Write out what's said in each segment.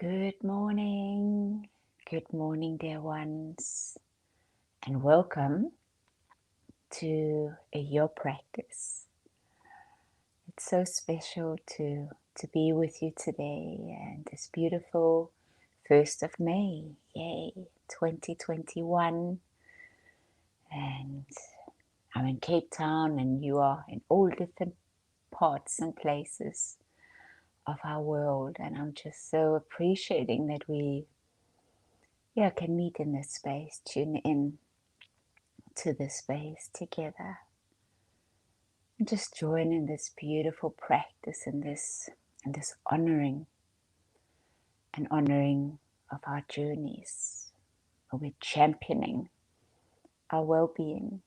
Good morning, dear ones, and welcome to your practice. It's so special to be with you today, and this beautiful 1st of May, yay, 2021, and I'm in Cape Town, and you are in all different parts and places of our world, and I'm just so appreciating that we can meet in this space, tune in to this space together, and just join in this beautiful practice and this honoring of our journeys, where we're championing our well-being,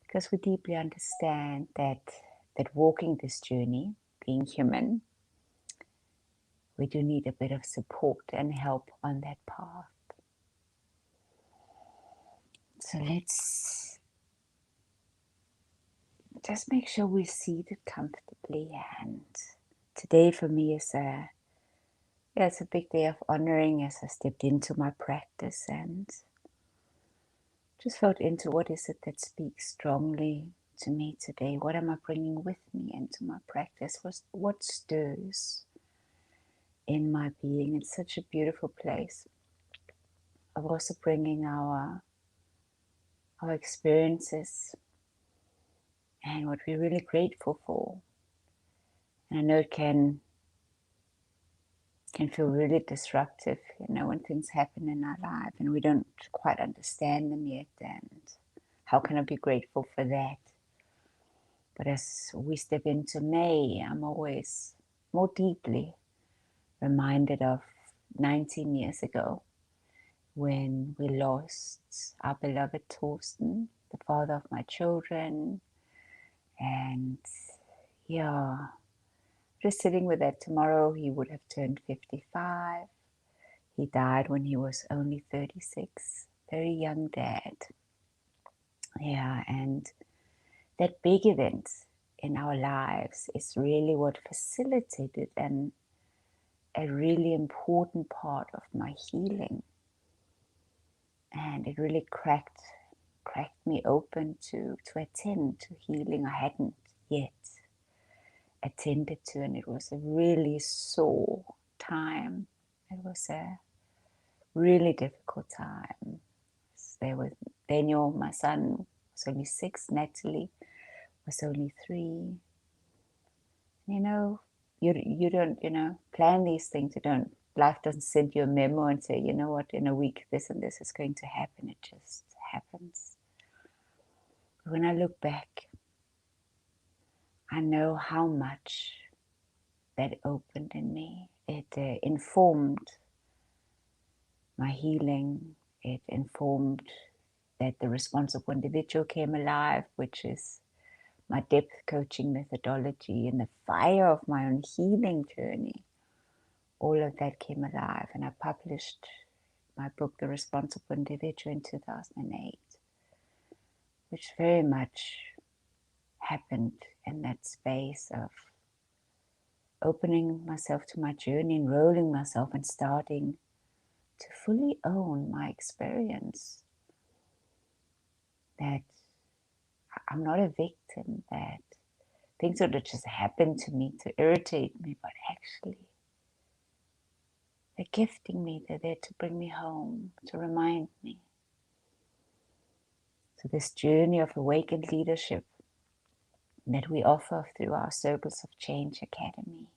because we deeply understand that walking this journey, being human, we do need a bit of support and help on that path. So let's just make sure we're seated comfortably. And today for me is it's a big day of honoring as I stepped into my practice and just felt into what is it that speaks strongly to me today. What am I bringing with me into my practice? What stirs in my being? It's such a beautiful place of also bringing our experiences and what we're really grateful for. And I know it can feel really disruptive, when things happen in our life and we don't quite understand them yet, and how can I be grateful for that? But as we step into May, I'm always more deeply reminded of 19 years ago when we lost our beloved Torsten, the father of my children. And just sitting with that, tomorrow he would have turned 55. He died when he was only 36, very young dad. And that big event in our lives is really what facilitated and a really important part of my healing. And it really cracked me open to attend to healing I hadn't yet attended to, and it was a really sore time. It was a really difficult time. There was Daniel, my son, was only 6. Natalie was only 3. You don't, plan these things. Life doesn't send you a memo and say, you know what, in a week, this and this is going to happen. It just happens. But when I look back, I know how much that opened in me. It informed my healing. It informed that the responsible individual came alive, which is my depth coaching methodology, and the fire of my own healing journey. All of that came alive, and I published my book, The Responsible Individual, in 2008, which very much happened in that space of opening myself to my journey, enrolling myself, and starting to fully own my experience. That I'm not a victim, that things don't just happen to me to irritate me, but actually they're gifting me. They're there to bring me home, to remind me. So this journey of awakened leadership that we offer through our Circles of Change Academy,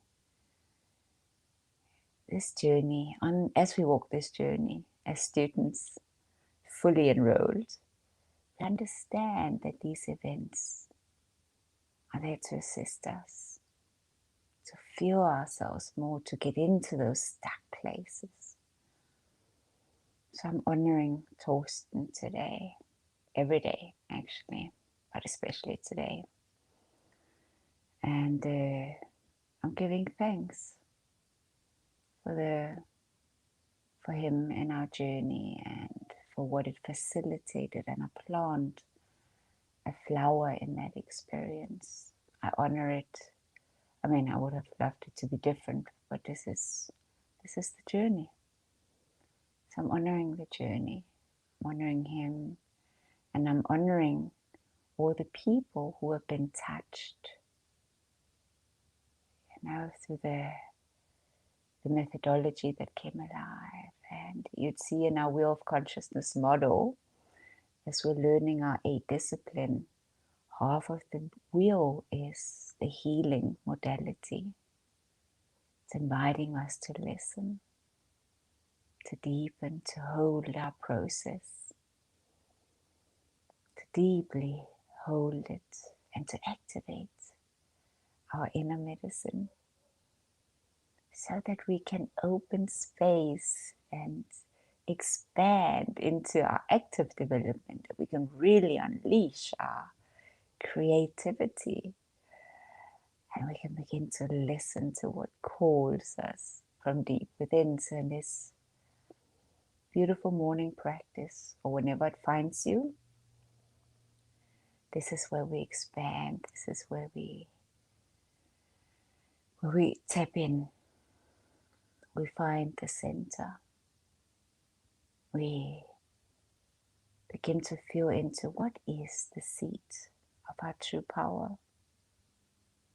this journey, as we walk this journey as students fully enrolled, we understand that these events are there to assist us, to feel ourselves more, to get into those stuck places. So I'm honoring Torsten today, every day actually, but especially today. And I'm giving thanks for him in our journey and for what it facilitated, and I plant a flower in that experience. I honor it. I mean, I would have loved it to be different, but this is This is the journey. So I'm honoring the journey, I'm honoring him, and I'm honoring all the people who have been touched, through the methodology that came alive. And you'd see in our Wheel of Consciousness model, as we're learning our 8 discipline, half of the wheel is the healing modality. It's inviting us to listen, to deepen, to hold our process, to deeply hold it, and to activate our inner medicine so that we can open space and expand into our active development, that we can really unleash our creativity, and we can begin to listen to what calls us from deep within. So in this beautiful morning practice, or whenever it finds you, this is where we expand. This is where we tap in. We find the center. We begin to feel into what is the seat of our true power.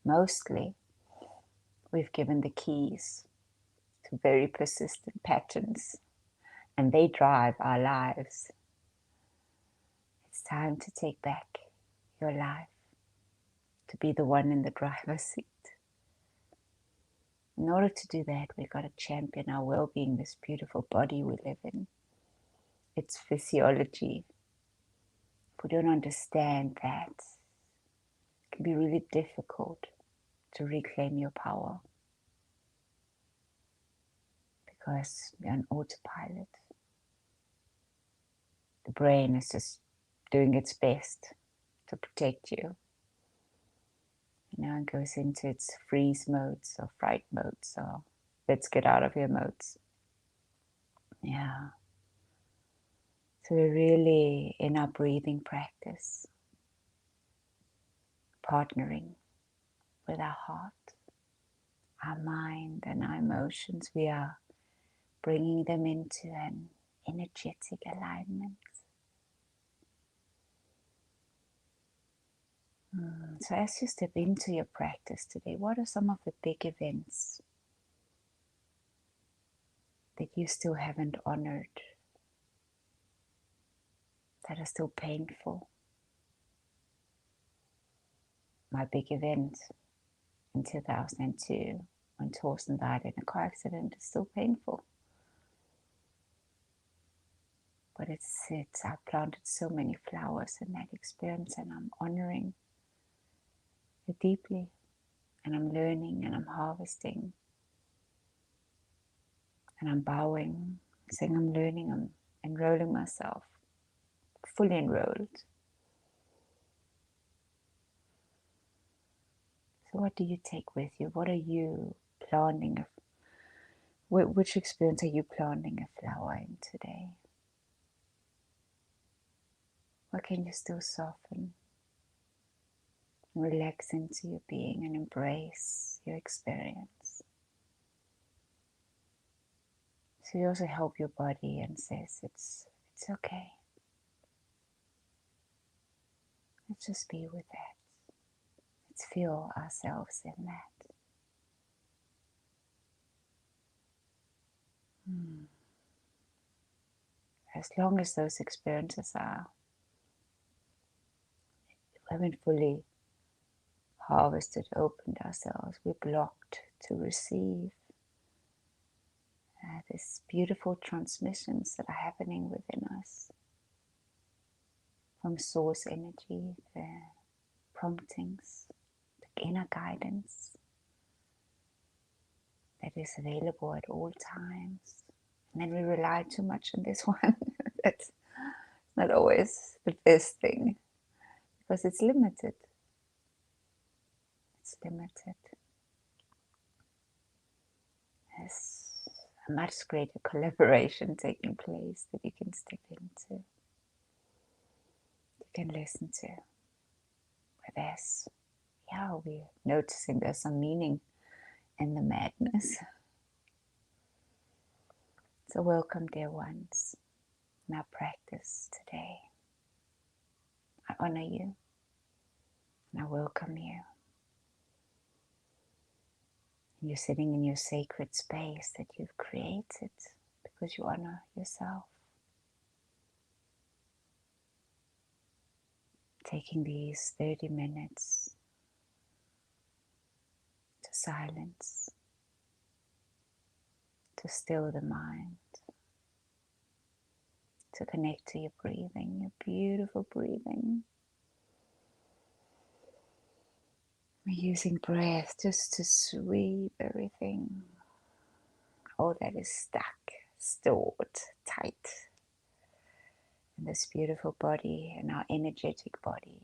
Mostly, we've given the keys to very persistent patterns, and they drive our lives. It's time to take back your life, to be the one in the driver's seat. In order to do that, we've got to champion our well-being, this beautiful body we live in, its physiology. If we don't understand that, it can be really difficult to reclaim your power, because we're on autopilot. The brain is just doing its best to protect you. It goes into its freeze modes or fright modes or let's get out of here modes. Yeah. So we're really in our breathing practice, partnering with our heart, our mind, and our emotions. We are bringing them into an energetic alignment. So as you step into your practice today, what are some of the big events that you still haven't honored, that are still painful? My big event in 2002, when Torsten died in a car accident, is still painful. But I've planted so many flowers in that experience, and I'm honoring it deeply, and I'm learning, and I'm harvesting, and I'm bowing, saying I'm learning, I'm enrolling myself, fully enrolled. So what do you take with you? What are you planting? Which experience are you planting a flower in today? What can you still soften? Relax into your being and embrace your experience. So you also help your body and says it's okay. Let's just be with that. Let's feel ourselves in that. As long as those experiences we haven't fully harvested, opened ourselves, we're blocked to receive these beautiful transmissions that are happening within us from source energy, the promptings, the inner guidance that is available at all times. And then we rely too much on this one. That's not always the best thing, because it's limited. It's limited. There's a much greater collaboration taking place that you can step into. You can listen to. Where we're noticing there's some meaning in the madness. So welcome, dear ones, in our practice today. I honor you and I welcome you. You're sitting in your sacred space that you've created because you honor yourself. Taking these 30 minutes to silence, to still the mind, to connect to your breathing, your beautiful breathing. We're using breath just to sweep everything, all that is stuck, stored, tight in this beautiful body and our energetic body.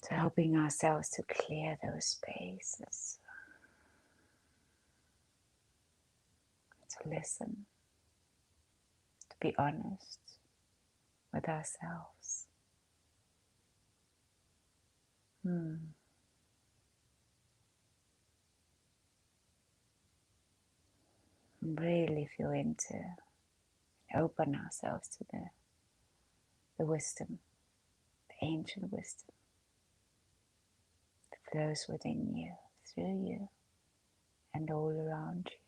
So helping ourselves to clear those spaces, to listen, to be honest with ourselves. Really feel into, open ourselves to the wisdom, the ancient wisdom that flows within you, through you, and all around you.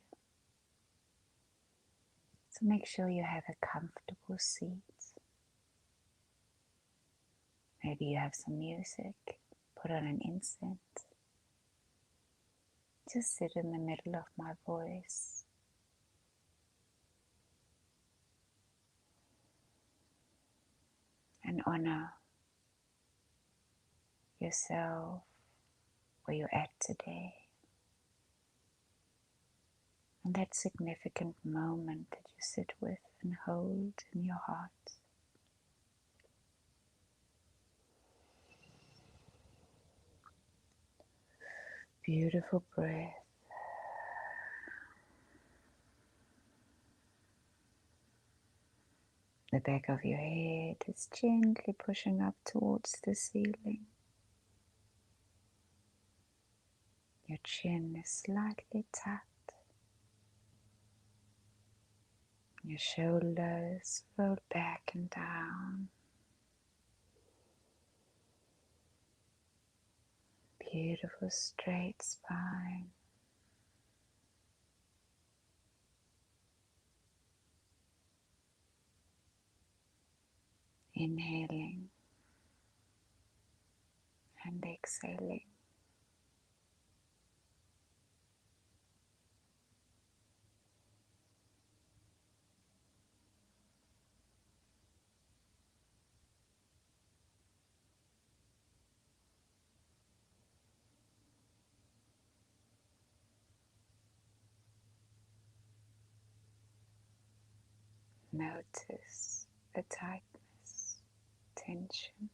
So make sure you have a comfortable seat. Maybe you have some music, put on an incense. Just sit in the middle of my voice. And honor yourself, where you're at today. And that significant moment that you sit with and hold in your heart. Beautiful breath. The back of your head is gently pushing up towards the ceiling. Your chin is slightly tucked. Your shoulders roll back and down. Beautiful straight spine. Inhaling and exhaling. Notice the tightness, tension.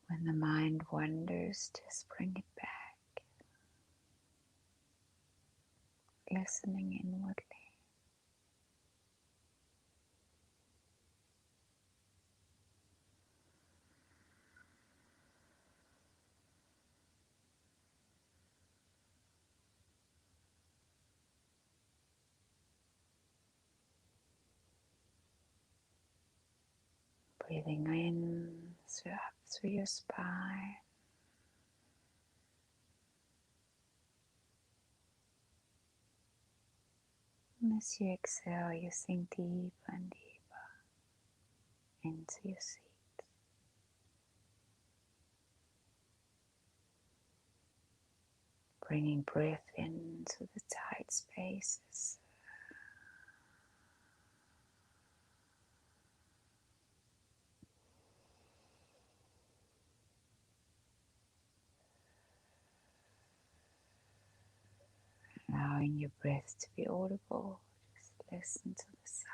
When the mind wanders, just bring it back, listening inwardly. Breathing in up through your spine. And as you exhale, you sink deeper and deeper into your seat. Bringing breath into the tight spaces. Allowing your breath to be audible. Just listen to the sound.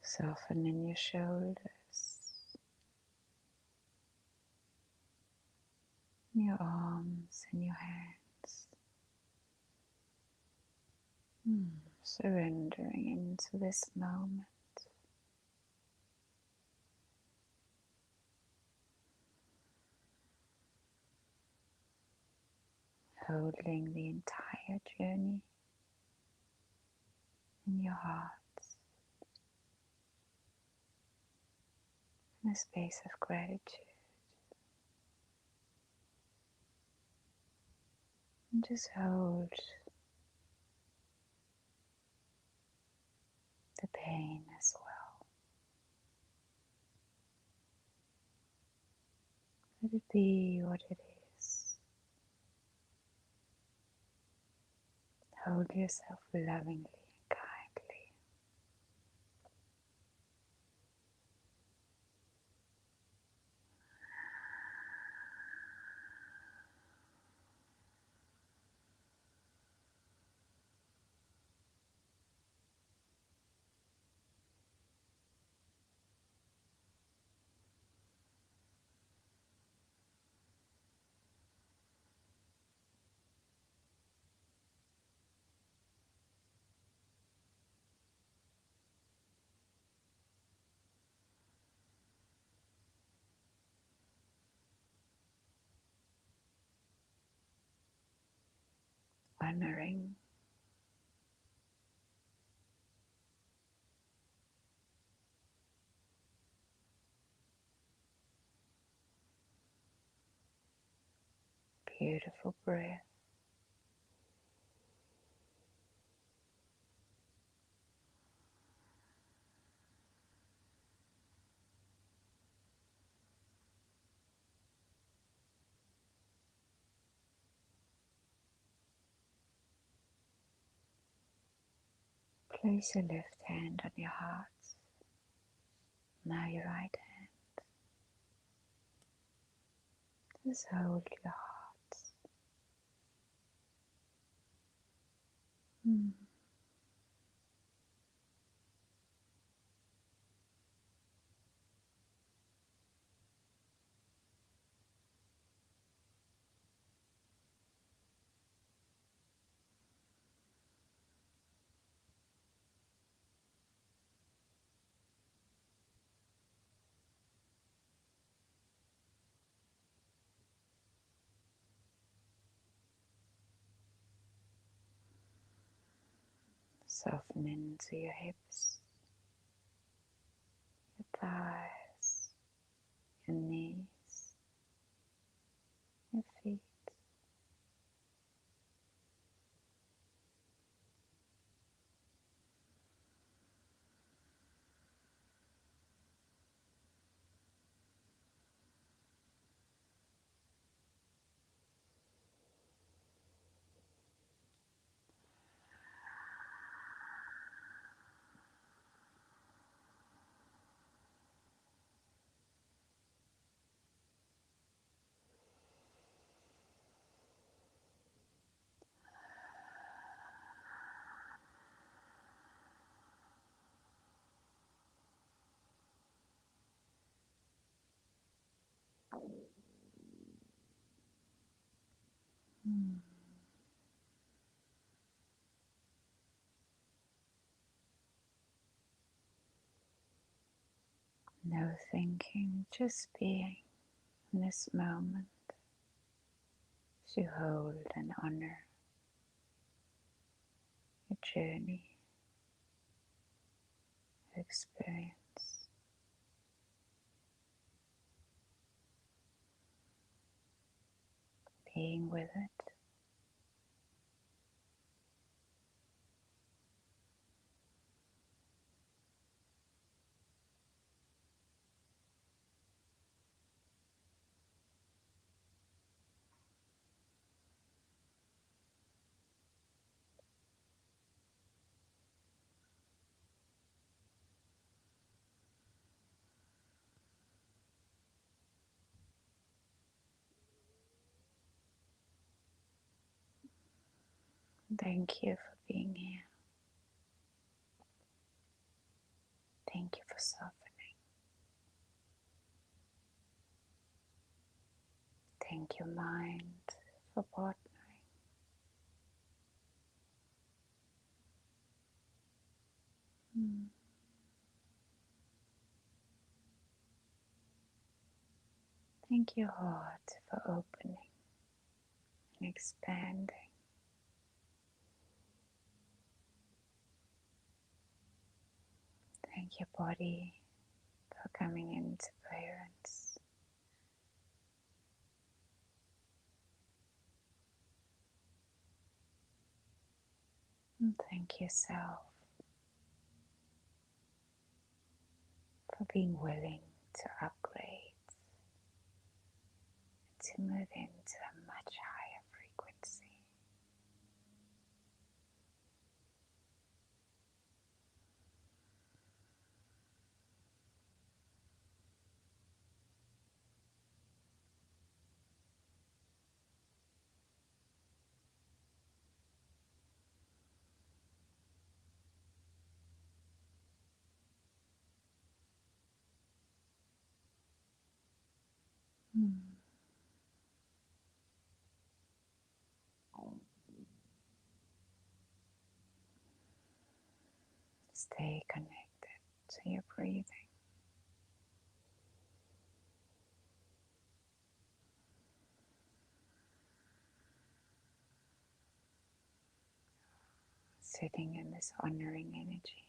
Soften in your shoulders, your arms and your hands. Surrendering into this moment. Holding the entire journey in your heart in a space of gratitude. And just hold the pain as well. Let it be what it is. Hold yourself lovingly and kindly. Honoring beautiful breath. Place your left hand on your heart. Now your right hand. Just hold your heart. Soften into your hips, your thighs, your knees, your feet. No thinking, just being in this moment as you hold and honor your journey, your experience. being with it. Thank you for being here. Thank you for softening. Thank you, mind, for partnering. Thank you, heart, for opening and expanding. Thank you, body, for coming into coherence. And thank yourself for being willing to upgrade, to move into a much higher frequency. Stay connected to your breathing. Sitting in this honoring energy.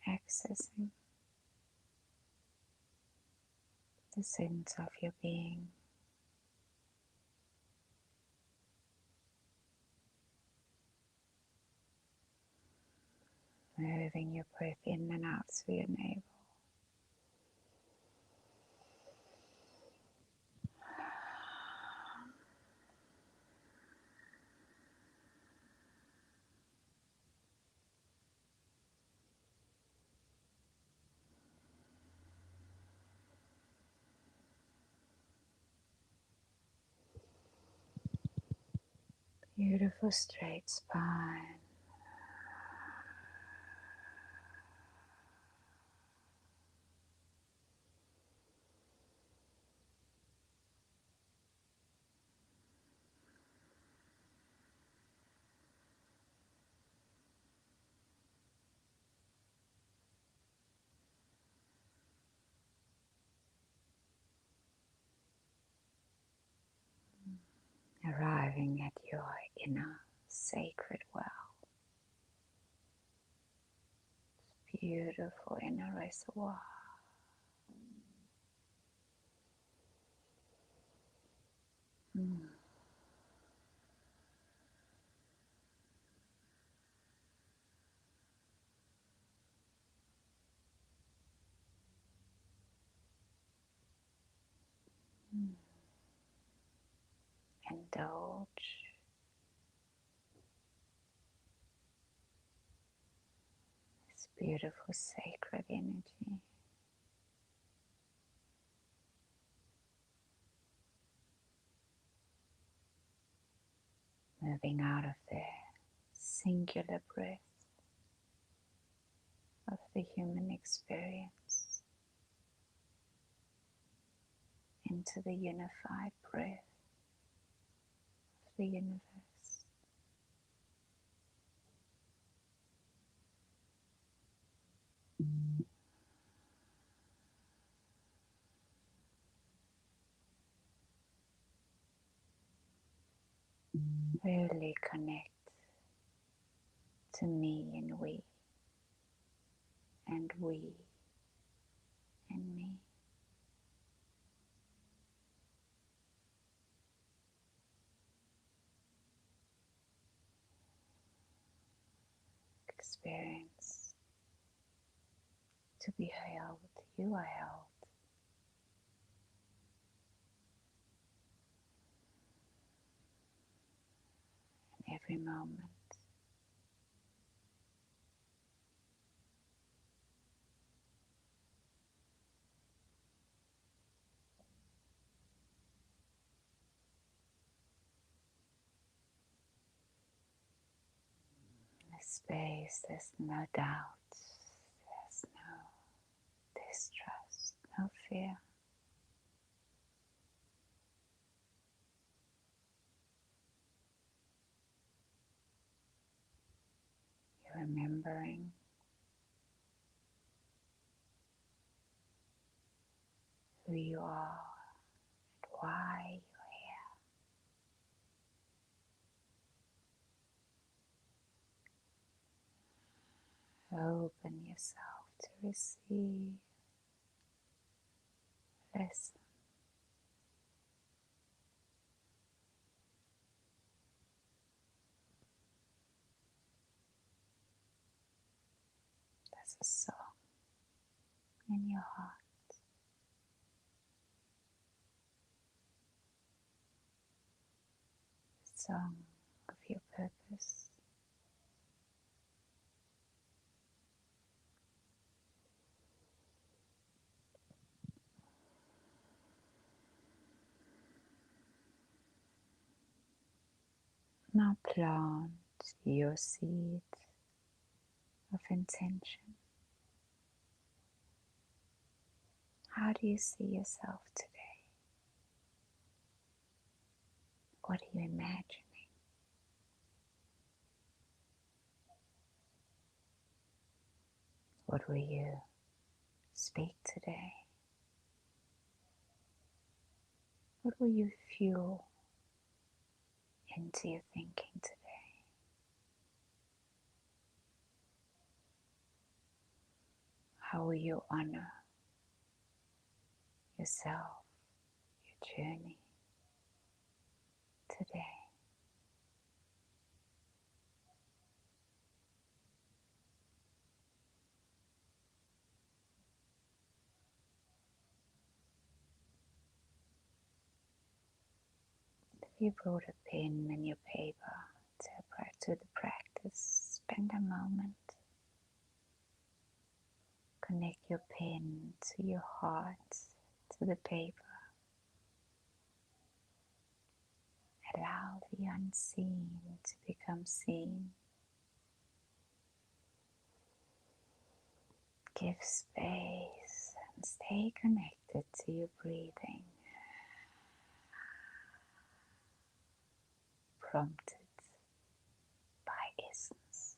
Accessing the sense of your being. Moving your breath in and out through your navel. Beautiful straight spine. Arriving at your inner sacred well. Beautiful inner reservoir. Mm. Indulge this beautiful sacred energy. Moving out of the singular breath of the human experience into the unified breath of the universe. Really connect to me and we. and we and me. Experience to be held. You are held in every moment. In this space, there's no doubt, there's no distrust, no fear. You're remembering who you are and why you're here. Open yourself to receive, listen. There's a song in your heart, a song of your purpose. Now plant your seed of intention. How do you see yourself today? What are you imagining? What will you speak today? What will you fuel into your thinking today? How will you honor yourself, your journey today? If you brought a pen and your paper to the practice, spend a moment. Connect your pen to your heart, to the paper. Allow the unseen to become seen. Give space and stay connected to your breathing, prompted by essence.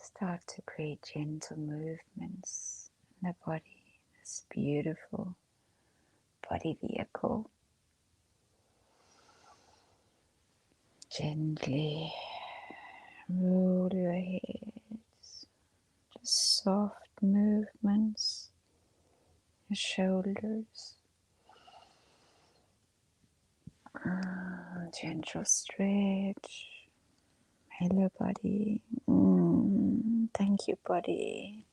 Start to create gentle movements in the body, this beautiful body vehicle. Gently roll your head, just soft movements, your shoulders, gentle stretch, hello body, thank you body.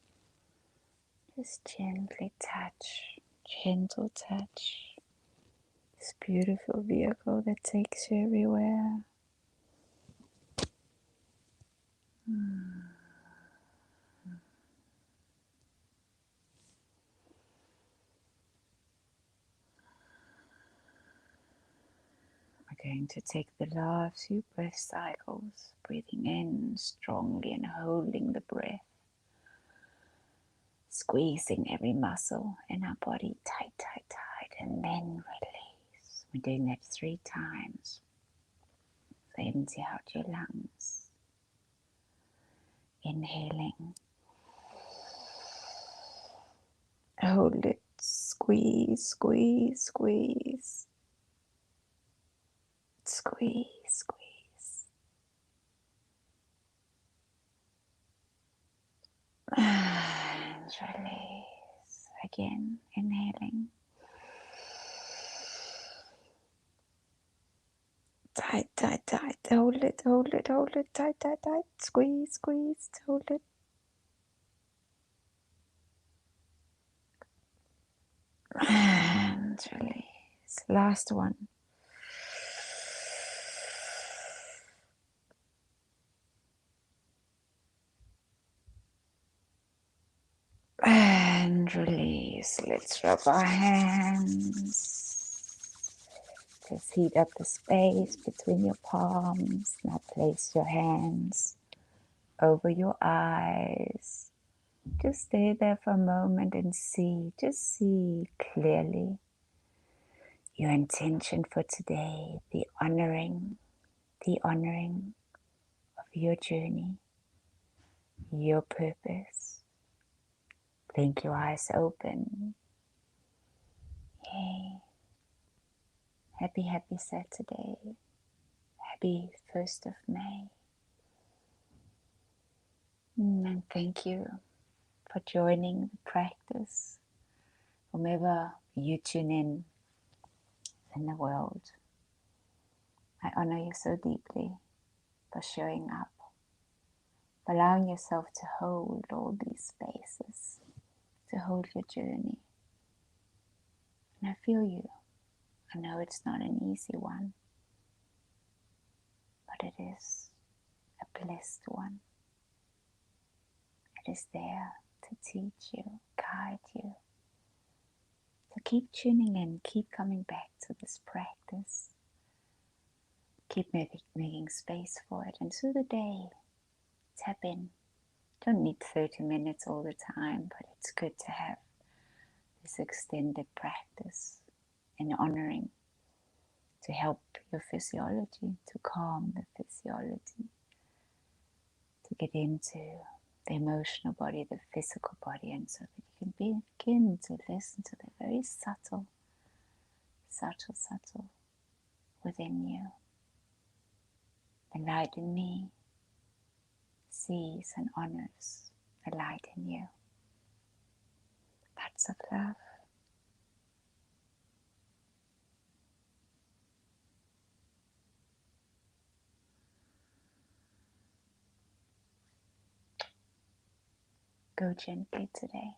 Just gently touch Gentle touch. This beautiful vehicle that takes you everywhere. We're going to take the last few breath cycles, breathing in strongly and holding the breath, squeezing every muscle in our body tight, tight, tight, and then release. We're doing that 3 times. So empty out your lungs. Inhaling. Hold it. Squeeze, squeeze, squeeze. Squeeze, squeeze. And release. Again, inhaling. Tight, tight, tight. Hold it, hold it, hold it. Tight, tight, tight. Squeeze, squeeze. Hold it. And release. Last one. And release. Let's rub our hands. Just heat up the space between your palms. Now place your hands over your eyes. Just stay there for a moment and see, just see clearly your intention for today, the honoring of your journey, your purpose. Blink your eyes open. Yay. Happy, happy Saturday. Happy 1st of May. And thank you for joining the practice. Whenever you tune in the world, I honor you so deeply for showing up, for allowing yourself to hold all these spaces, to hold your journey. And I feel you. I know it's not an easy one, but it is a blessed one. It is there to teach you, guide you. So keep tuning in, keep coming back to this practice. Keep making space for it. And through the day, tap in. Don't need 30 minutes all the time, but it's good to have this extended practice in honoring to help your physiology, to calm the physiology, to get into the emotional body, the physical body, and so that you can begin to listen to the very subtle within you. The light in me sees and honors the light in you. Lots of love. Go gently today.